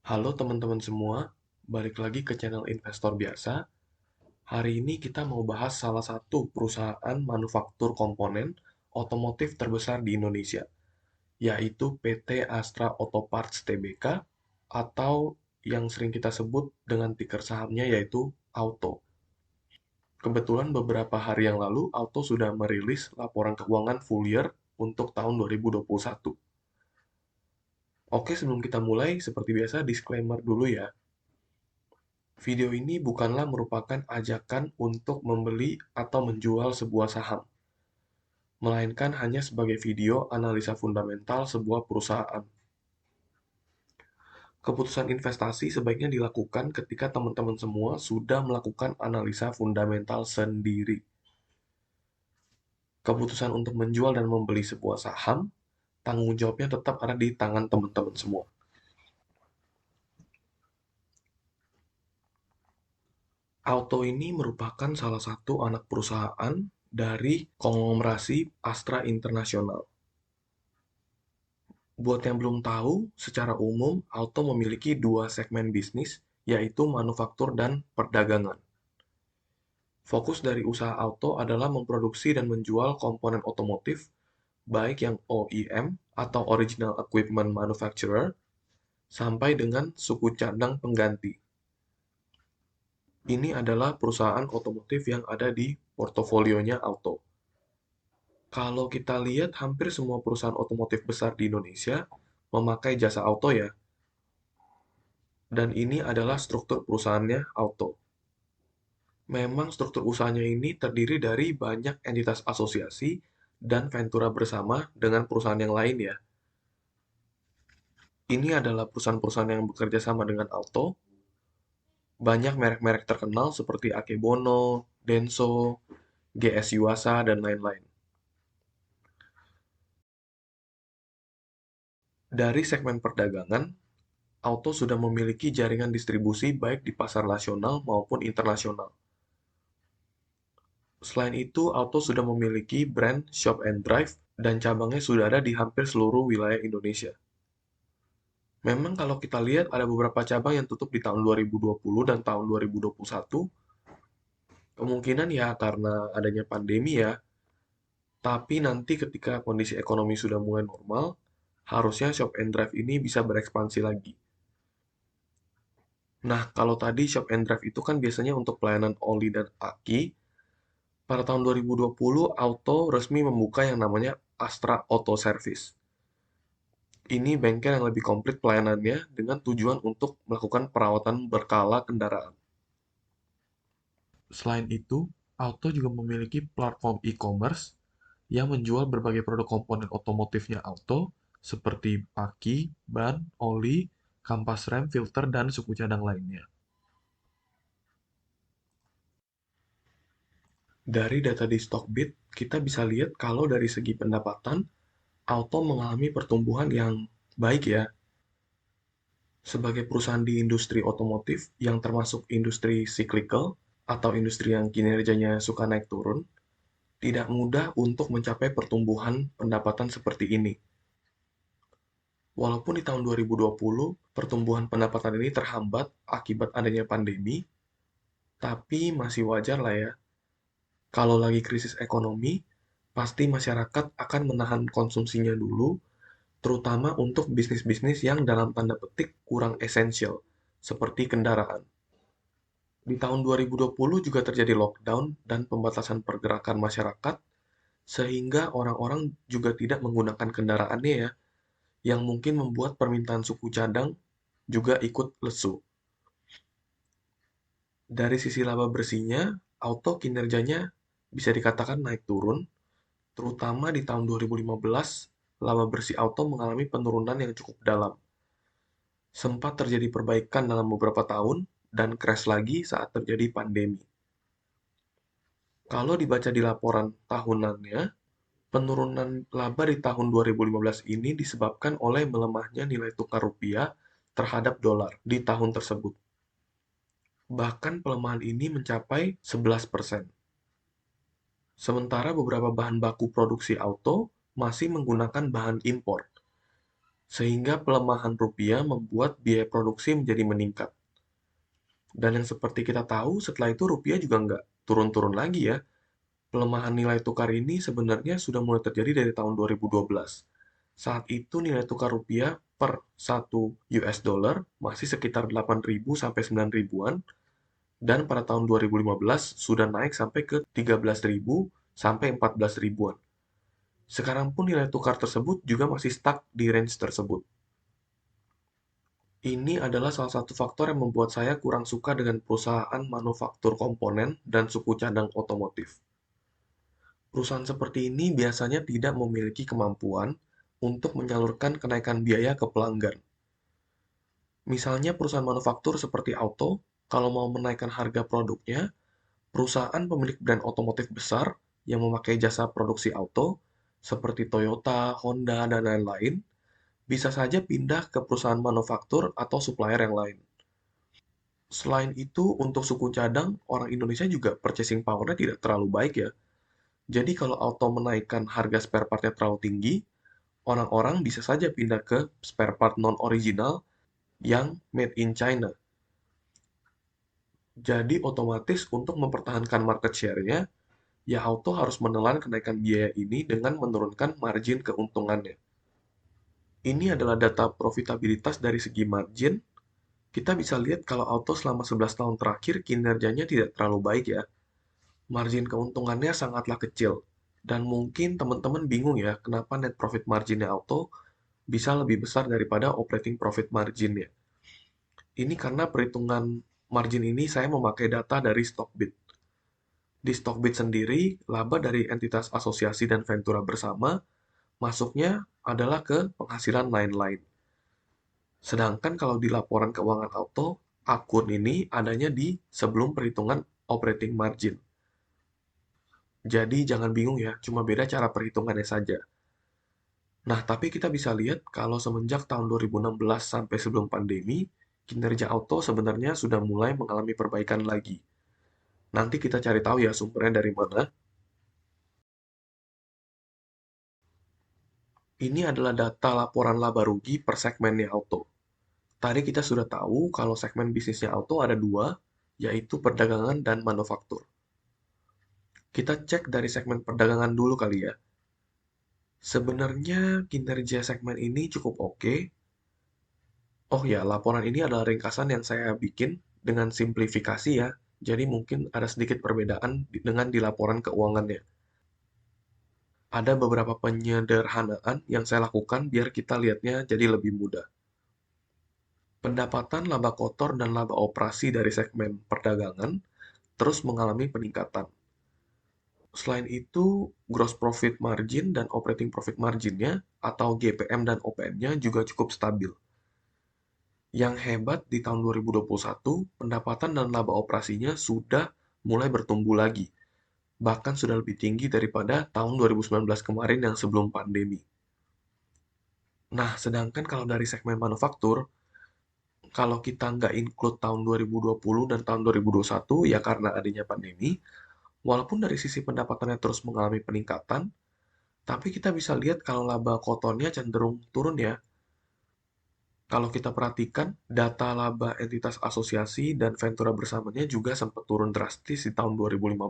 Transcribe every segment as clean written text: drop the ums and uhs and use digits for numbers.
Halo teman-teman semua, balik lagi ke channel Investor Biasa. Hari ini kita mau bahas salah satu perusahaan manufaktur komponen otomotif terbesar di Indonesia, yaitu PT Astra Auto Parts Tbk atau yang sering kita sebut dengan ticker sahamnya yaitu Auto. Kebetulan beberapa hari yang lalu Auto sudah merilis laporan keuangan full year untuk tahun 2021. Oke, sebelum kita mulai, seperti biasa disclaimer dulu ya. Video ini bukanlah merupakan ajakan untuk membeli atau menjual sebuah saham, melainkan hanya sebagai video analisa fundamental sebuah perusahaan. Keputusan investasi sebaiknya dilakukan ketika teman-teman semua sudah melakukan analisa fundamental sendiri. Keputusan untuk menjual dan membeli sebuah saham, tanggung jawabnya tetap ada di tangan teman-teman semua. Auto ini merupakan salah satu anak perusahaan dari konglomerasi Astra International. Buat yang belum tahu, secara umum Auto memiliki dua segmen bisnis, yaitu manufaktur dan perdagangan. Fokus dari usaha Auto adalah memproduksi dan menjual komponen otomotif, baik yang OEM atau Original Equipment Manufacturer, sampai dengan suku cadang pengganti. Ini adalah perusahaan otomotif yang ada di portofolionya Auto. Kalau kita lihat, hampir semua perusahaan otomotif besar di Indonesia memakai jasa Auto ya, dan ini adalah struktur perusahaannya Auto. Memang struktur usahanya ini terdiri dari banyak entitas asosiasi dan ventura bersama dengan perusahaan yang lain ya. Ini adalah perusahaan-perusahaan yang bekerja sama dengan Auto. Banyak merek-merek terkenal seperti Akebono, Denso, GS Yuasa, dan lain-lain. Dari segmen perdagangan, Auto sudah memiliki jaringan distribusi baik di pasar nasional maupun internasional. Selain itu, Auto sudah memiliki brand Shop and Drive dan cabangnya sudah ada di hampir seluruh wilayah Indonesia. Memang kalau kita lihat ada beberapa cabang yang tutup di tahun 2020 dan tahun 2021, kemungkinan ya karena adanya pandemi ya, tapi nanti ketika kondisi ekonomi sudah mulai normal, harusnya Shop and Drive ini bisa berekspansi lagi. Nah, kalau tadi Shop and Drive itu kan biasanya untuk pelayanan oli dan aki. Pada tahun 2020, Auto resmi membuka yang namanya Astra Auto Service. Ini bengkel yang lebih komplit pelayanannya dengan tujuan untuk melakukan perawatan berkala kendaraan. Selain itu, Auto juga memiliki platform e-commerce yang menjual berbagai produk komponen otomotifnya Auto seperti aki, ban, oli, kampas rem, filter, dan suku cadang lainnya. Dari data di Stockbit, kita bisa lihat kalau dari segi pendapatan, Auto mengalami pertumbuhan yang baik ya. Sebagai perusahaan di industri otomotif yang termasuk industri cyclical atau industri yang kinerjanya suka naik turun, tidak mudah untuk mencapai pertumbuhan pendapatan seperti ini. Walaupun di tahun 2020 pertumbuhan pendapatan ini terhambat akibat adanya pandemi, tapi masih wajar lah ya. Kalau lagi krisis ekonomi, pasti masyarakat akan menahan konsumsinya dulu, terutama untuk bisnis-bisnis yang dalam tanda petik kurang esensial, seperti kendaraan. Di tahun 2020 juga terjadi lockdown dan pembatasan pergerakan masyarakat, sehingga orang-orang juga tidak menggunakan kendaraannya ya, yang mungkin membuat permintaan suku cadang juga ikut lesu. Dari sisi laba bersihnya, Auto kinerjanya bisa dikatakan naik turun, terutama di tahun 2015, laba bersih Auto mengalami penurunan yang cukup dalam. Sempat terjadi perbaikan dalam beberapa tahun, dan crash lagi saat terjadi pandemi. Kalau dibaca di laporan tahunannya, penurunan laba di tahun 2015 ini disebabkan oleh melemahnya nilai tukar rupiah terhadap dolar di tahun tersebut. Bahkan pelemahan ini mencapai 11%. Sementara beberapa bahan baku produksi auto masih menggunakan bahan impor. Sehingga pelemahan rupiah membuat biaya produksi menjadi meningkat. Dan yang seperti kita tahu, setelah itu rupiah juga nggak turun-turun lagi ya. Pelemahan nilai tukar ini sebenarnya sudah mulai terjadi dari tahun 2012. Saat itu nilai tukar rupiah per 1 US dollar masih sekitar 8.000 sampai 9.000-an, dan pada tahun 2015 sudah naik sampai ke 13.000 sampai 14.000-an. Sekarang pun nilai tukar tersebut juga masih stuck di range tersebut. Ini adalah salah satu faktor yang membuat saya kurang suka dengan perusahaan manufaktur komponen dan suku cadang otomotif. Perusahaan seperti ini biasanya tidak memiliki kemampuan untuk menyalurkan kenaikan biaya ke pelanggan. Misalnya perusahaan manufaktur seperti auto, kalau mau menaikkan harga produknya, perusahaan pemilik brand otomotif besar yang memakai jasa produksi auto, seperti Toyota, Honda, dan lain-lain, bisa saja pindah ke perusahaan manufaktur atau supplier yang lain. Selain itu, untuk suku cadang, orang Indonesia juga purchasing power-nya tidak terlalu baik ya. Jadi kalau auto menaikkan harga spare part-nya terlalu tinggi, orang-orang bisa saja pindah ke spare part non-original yang made in China. Jadi otomatis untuk mempertahankan market share-nya, ya auto harus menelan kenaikan biaya ini dengan menurunkan margin keuntungannya. Ini adalah data profitabilitas dari segi margin. Kita bisa lihat kalau auto selama 11 tahun terakhir kinerjanya tidak terlalu baik ya. Margin keuntungannya sangatlah kecil. Dan mungkin teman-teman bingung ya, kenapa net profit marginnya auto bisa lebih besar daripada operating profit marginnya. Ini karena perhitungan margin ini saya memakai data dari Stockbit. Di Stockbit sendiri, laba dari entitas asosiasi dan ventura bersama masuknya adalah ke penghasilan lain-lain. Sedangkan kalau di laporan keuangan auto, akun ini adanya di sebelum perhitungan operating margin. Jadi jangan bingung ya, cuma beda cara perhitungannya saja. Nah, tapi kita bisa lihat kalau semenjak tahun 2016 sampai sebelum pandemi, kinerja auto sebenarnya sudah mulai mengalami perbaikan lagi. Nanti kita cari tahu ya sumbernya dari mana. Ini adalah data laporan laba rugi per segmennya auto. Tadi kita sudah tahu kalau segmen bisnisnya auto ada dua, yaitu perdagangan dan manufaktur. Kita cek dari segmen perdagangan dulu kali ya. Sebenarnya kinerja segmen ini cukup oke. Oh ya, laporan ini adalah ringkasan yang saya bikin dengan simplifikasi ya. Jadi mungkin ada sedikit perbedaan dengan di laporan keuangannya. Ada beberapa penyederhanaan yang saya lakukan biar kita lihatnya jadi lebih mudah. Pendapatan laba kotor dan laba operasi dari segmen perdagangan terus mengalami peningkatan. Selain itu, gross profit margin dan operating profit marginnya atau GPM dan OPM-nya juga cukup stabil. Yang hebat di tahun 2021, pendapatan dan laba operasinya sudah mulai bertumbuh lagi. Bahkan sudah lebih tinggi daripada tahun 2019 kemarin yang sebelum pandemi. Nah, sedangkan kalau dari segmen manufaktur, kalau kita nggak include tahun 2020 dan tahun 2021, ya karena adanya pandemi, walaupun dari sisi pendapatannya terus mengalami peningkatan, tapi kita bisa lihat kalau laba kotornya cenderung turun ya. Kalau kita perhatikan, data laba entitas asosiasi dan ventura bersamanya juga sempat turun drastis di tahun 2015,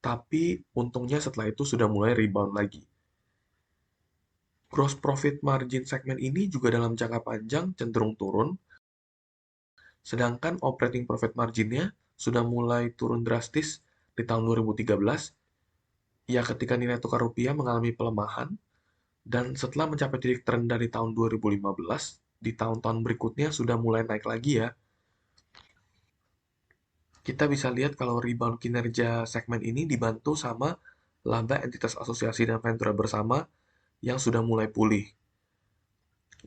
tapi untungnya setelah itu sudah mulai rebound lagi. Gross profit margin segmen ini juga dalam jangka panjang cenderung turun, sedangkan operating profit marginnya sudah mulai turun drastis di tahun 2013, ya ketika nilai tukar rupiah mengalami pelemahan, dan setelah mencapai titik terendah di tahun 2015, di tahun-tahun berikutnya sudah mulai naik lagi ya. Kita bisa lihat kalau rebound kinerja segmen ini dibantu sama laba entitas asosiasi dan ventura bersama yang sudah mulai pulih.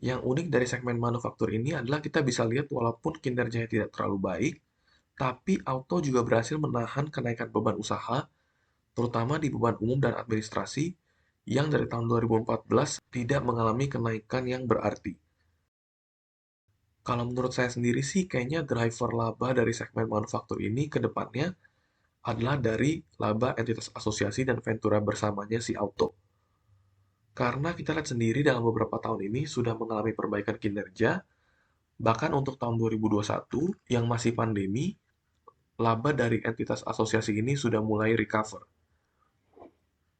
Yang unik dari segmen manufaktur ini adalah kita bisa lihat walaupun kinerjanya tidak terlalu baik, tapi auto juga berhasil menahan kenaikan beban usaha, terutama di beban umum dan administrasi, yang dari tahun 2014 tidak mengalami kenaikan yang berarti. Kalau menurut saya sendiri sih, kayaknya driver laba dari segmen manufaktur ini ke depannya adalah dari laba entitas asosiasi dan ventura bersamanya si auto. Karena kita lihat sendiri dalam beberapa tahun ini sudah mengalami perbaikan kinerja, bahkan untuk tahun 2021 yang masih pandemi, laba dari entitas asosiasi ini sudah mulai recover.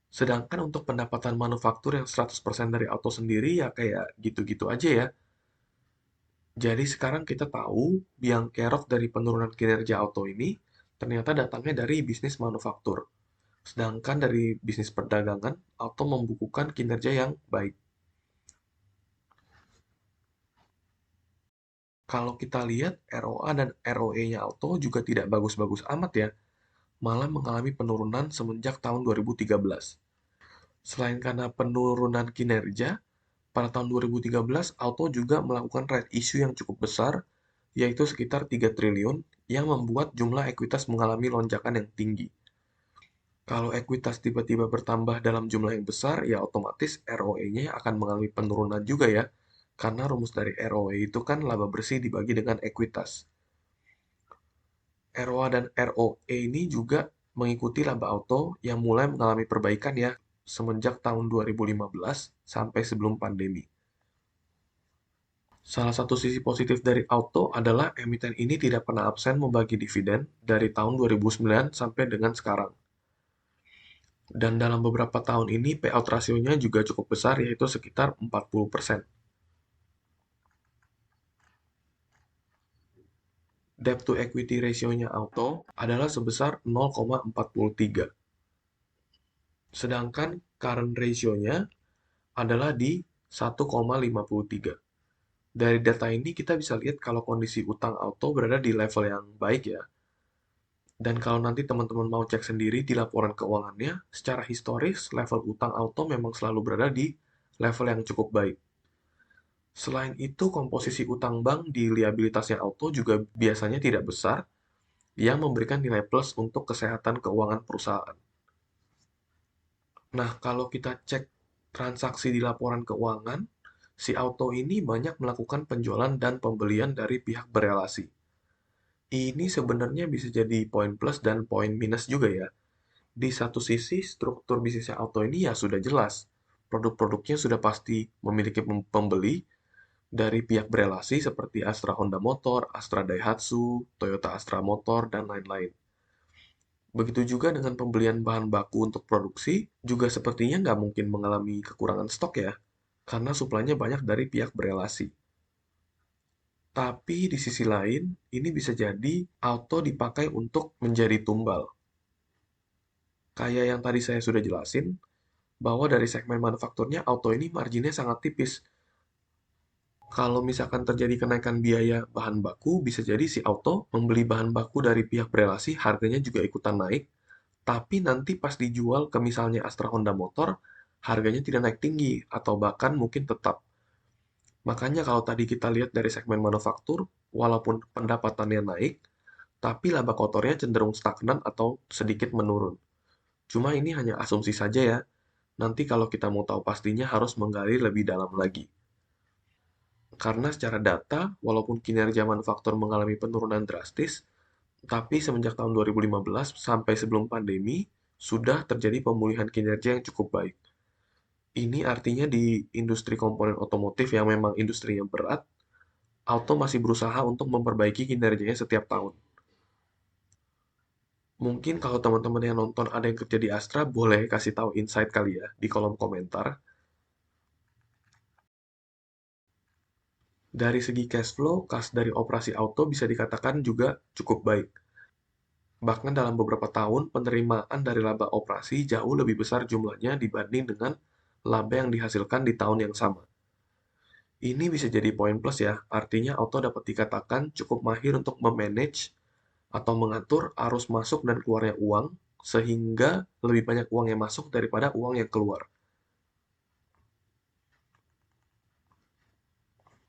Sedangkan untuk pendapatan manufaktur yang 100% dari auto sendiri ya kayak gitu-gitu aja ya. Jadi sekarang kita tahu biang kerok dari penurunan kinerja auto ini ternyata datangnya dari bisnis manufaktur. Sedangkan dari bisnis perdagangan, auto membukukan kinerja yang baik. Kalau kita lihat ROA dan ROE-nya auto juga tidak bagus-bagus amat ya, malah mengalami penurunan semenjak tahun 2013. Selain karena penurunan kinerja, pada tahun 2013 auto juga melakukan right issue yang cukup besar, yaitu sekitar 3 triliun, yang membuat jumlah ekuitas mengalami lonjakan yang tinggi. Kalau ekuitas tiba-tiba bertambah dalam jumlah yang besar, ya otomatis ROE-nya akan mengalami penurunan juga ya. Karena rumus dari ROE itu kan laba bersih dibagi dengan ekuitas. ROA dan ROE ini juga mengikuti laba auto yang mulai mengalami perbaikan ya semenjak tahun 2015 sampai sebelum pandemi. Salah satu sisi positif dari auto adalah emiten ini tidak pernah absen membagi dividen dari tahun 2009 sampai dengan sekarang. Dan dalam beberapa tahun ini payout rasionya juga cukup besar yaitu sekitar 40%. Debt to equity ratio-nya auto adalah sebesar 0,43. Sedangkan current ratio-nya adalah di 1,53. Dari data ini kita bisa lihat kalau kondisi utang auto berada di level yang baik ya. Dan kalau nanti teman-teman mau cek sendiri di laporan keuangannya, secara historis level utang auto memang selalu berada di level yang cukup baik. Selain itu, komposisi utang bank di liabilitasnya auto juga biasanya tidak besar, yang memberikan nilai plus untuk kesehatan keuangan perusahaan. Nah, kalau kita cek transaksi di laporan keuangan, si auto ini banyak melakukan penjualan dan pembelian dari pihak berelasi. Ini sebenarnya bisa jadi poin plus dan poin minus juga ya. Di satu sisi, struktur bisnisnya auto ini ya sudah jelas. Produk-produknya sudah pasti memiliki pembeli dari pihak berelasi seperti Astra Honda Motor, Astra Daihatsu, Toyota Astra Motor, dan lain-lain. Begitu juga dengan pembelian bahan baku untuk produksi, juga sepertinya nggak mungkin mengalami kekurangan stok ya, karena suplainya banyak dari pihak berelasi. Tapi di sisi lain, ini bisa jadi auto dipakai untuk menjadi tumbal. Kayak yang tadi saya sudah jelasin, bahwa dari segmen manufakturnya auto ini marginnya sangat tipis. Kalau misalkan terjadi kenaikan biaya bahan baku, bisa jadi si auto membeli bahan baku dari pihak berelasi, harganya juga ikutan naik, tapi nanti pas dijual ke misalnya Astra Honda Motor, harganya tidak naik tinggi, atau bahkan mungkin tetap. Makanya kalau tadi kita lihat dari segmen manufaktur, walaupun pendapatannya naik, tapi laba kotornya cenderung stagnan atau sedikit menurun. Cuma ini hanya asumsi saja ya. Nanti kalau kita mau tahu pastinya harus menggali lebih dalam lagi. Karena secara data, walaupun kinerja manufaktur mengalami penurunan drastis, tapi semenjak tahun 2015 sampai sebelum pandemi, sudah terjadi pemulihan kinerja yang cukup baik. Ini artinya di industri komponen otomotif yang memang industrinya berat, auto masih berusaha untuk memperbaiki kinerjanya setiap tahun. Mungkin kalau teman-teman yang nonton ada yang kerja di Astra, boleh kasih tahu insight kali ya di kolom komentar. Dari segi cash flow, kas dari operasi auto bisa dikatakan juga cukup baik. Bahkan dalam beberapa tahun, penerimaan dari laba operasi jauh lebih besar jumlahnya dibanding dengan laba yang dihasilkan di tahun yang sama. Ini bisa jadi poin plus ya, artinya auto dapat dikatakan cukup mahir untuk memanage atau mengatur arus masuk dan keluarnya uang, sehingga lebih banyak uang yang masuk daripada uang yang keluar.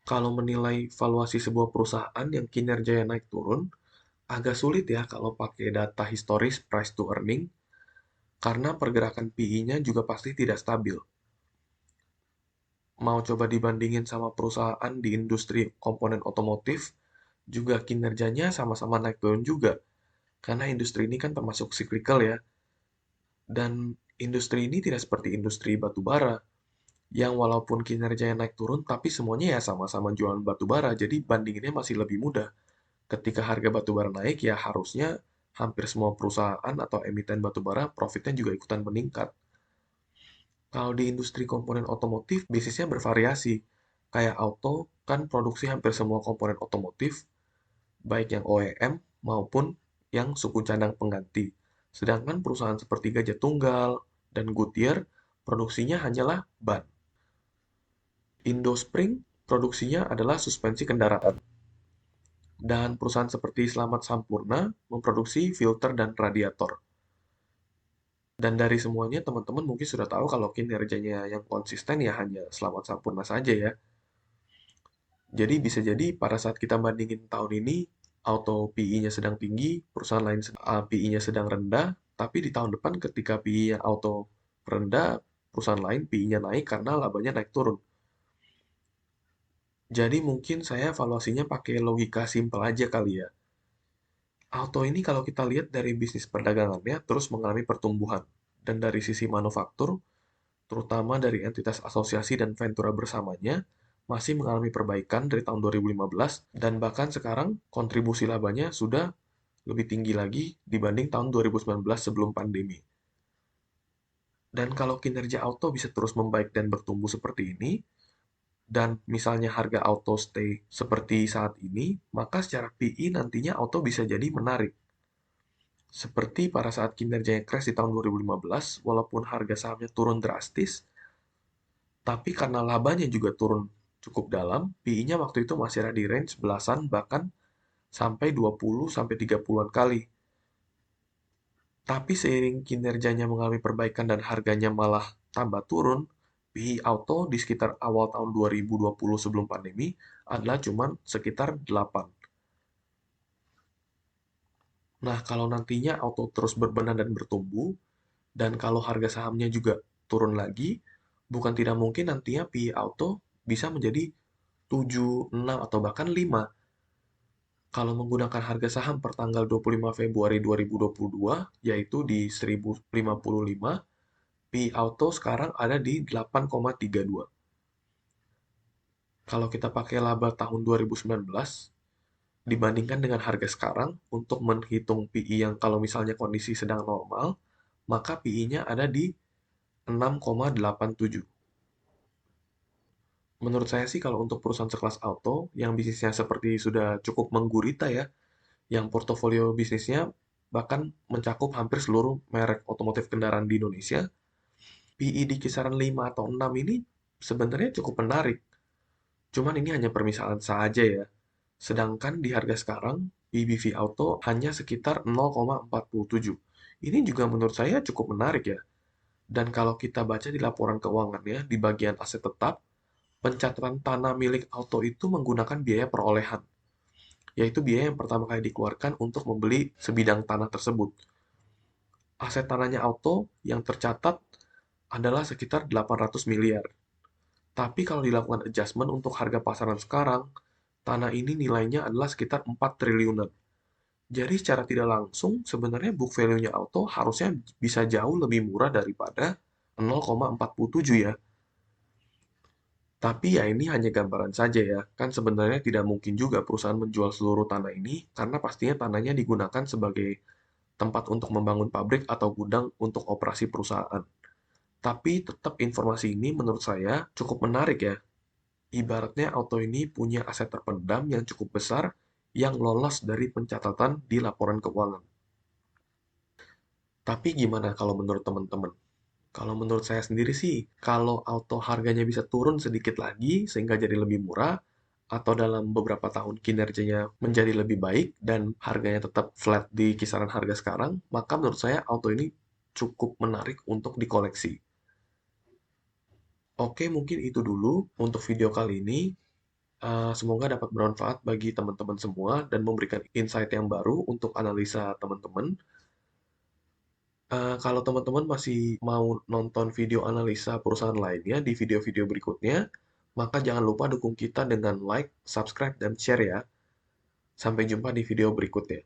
Kalau menilai valuasi sebuah perusahaan yang kinerjanya naik turun, agak sulit ya kalau pakai data historis price to earning, karena pergerakan PI-nya juga pasti tidak stabil. Mau coba dibandingin sama perusahaan di industri komponen otomotif, juga kinerjanya sama-sama naik turun juga. Karena industri ini kan termasuk cyclical ya. Dan industri ini tidak seperti industri batu bara. yang walaupun kinerjanya naik turun, tapi semuanya ya sama-sama jualan batu bara, jadi bandinginnya masih lebih mudah. Ketika harga batu bara naik, ya harusnya hampir semua perusahaan atau emiten batu bara profitnya juga ikutan meningkat. Kalau di industri komponen otomotif, bisnisnya bervariasi. Kayak auto, kan produksi hampir semua komponen otomotif, baik yang OEM maupun yang suku cadang pengganti. Sedangkan perusahaan seperti Gajah Tunggal dan Goodyear, produksinya hanyalah ban. Indospring, produksinya adalah suspensi kendaraan. Dan perusahaan seperti Slamet Sampurna memproduksi filter dan radiator. Dan dari semuanya teman-teman mungkin sudah tahu kalau kinerjanya yang konsisten ya hanya Slamet Sampurna saja ya. Jadi bisa jadi pada saat kita bandingin tahun ini, auto PI-nya sedang tinggi, perusahaan lain PI-nya sedang rendah, tapi di tahun depan ketika PI-nya auto rendah, perusahaan lain PI-nya naik karena labanya naik turun. Jadi mungkin saya evaluasinya pakai logika simpel aja kali ya. Auto ini kalau kita lihat dari bisnis perdagangannya terus mengalami pertumbuhan. Dan dari sisi manufaktur, terutama dari entitas asosiasi dan ventura bersamanya, masih mengalami perbaikan dari tahun 2015 dan bahkan sekarang kontribusi labanya sudah lebih tinggi lagi dibanding tahun 2019 sebelum pandemi. Dan kalau kinerja auto bisa terus membaik dan bertumbuh seperti ini, dan misalnya harga auto stay seperti saat ini, maka secara PI nantinya auto bisa jadi menarik. Seperti pada saat kinerjanya crash di tahun 2015, walaupun harga sahamnya turun drastis, tapi karena labanya juga turun cukup dalam, PI-nya waktu itu masih ada di range belasan bahkan sampai 20 sampai 30-an kali. Tapi seiring kinerjanya mengalami perbaikan dan harganya malah tambah turun, PI Auto di sekitar awal tahun 2020 sebelum pandemi adalah cuma sekitar 8. Nah, kalau nantinya auto terus berbenah dan bertumbuh, dan kalau harga sahamnya juga turun lagi, bukan tidak mungkin nantinya PI Auto bisa menjadi 7, 6, atau bahkan 5. Kalau menggunakan harga saham per tanggal 25 Februari 2022, yaitu di 1055, PI Auto sekarang ada di 8,32. Kalau kita pakai laba tahun 2019, dibandingkan dengan harga sekarang, untuk menghitung PI yang kalau misalnya kondisi sedang normal, maka PI-nya ada di 6,87. Menurut saya sih kalau untuk perusahaan sekelas auto, yang bisnisnya seperti sudah cukup menggurita ya, yang portofolio bisnisnya bahkan mencakup hampir seluruh merek otomotif kendaraan di Indonesia, PI di kisaran 5 atau 6 ini sebenarnya cukup menarik. Cuman ini hanya permisalan saja ya. Sedangkan di harga sekarang, PBV Auto hanya sekitar 0,47. Ini juga menurut saya cukup menarik ya. Dan kalau kita baca di laporan keuangannya, di bagian aset tetap, pencatatan tanah milik auto itu menggunakan biaya perolehan, yaitu biaya yang pertama kali dikeluarkan untuk membeli sebidang tanah tersebut. Aset tanahnya auto yang tercatat adalah sekitar 800 miliar. Tapi kalau dilakukan adjustment untuk harga pasaran sekarang, tanah ini nilainya adalah sekitar 4 triliunan. Jadi secara tidak langsung, sebenarnya book value-nya auto harusnya bisa jauh lebih murah daripada 0,47 ya. Tapi ya ini hanya gambaran saja ya, kan sebenarnya tidak mungkin juga perusahaan menjual seluruh tanah ini karena pastinya tanahnya digunakan sebagai tempat untuk membangun pabrik atau gudang untuk operasi perusahaan. Tapi tetap informasi ini menurut saya cukup menarik ya. Ibaratnya auto ini punya aset terpendam yang cukup besar yang lolos dari pencatatan di laporan keuangan. Tapi gimana kalau menurut teman-teman? Kalau menurut saya sendiri sih, kalau auto harganya bisa turun sedikit lagi sehingga jadi lebih murah, atau dalam beberapa tahun kinerjanya menjadi lebih baik dan harganya tetap flat di kisaran harga sekarang, maka menurut saya auto ini cukup menarik untuk dikoleksi. Oke, mungkin itu dulu untuk video kali ini. Semoga dapat bermanfaat bagi teman-teman semua dan memberikan insight yang baru untuk analisa teman-teman. Kalau teman-teman masih mau nonton video analisa perusahaan lainnya di video-video berikutnya, maka jangan lupa dukung kita dengan like, subscribe, dan share ya. Sampai jumpa di video berikutnya.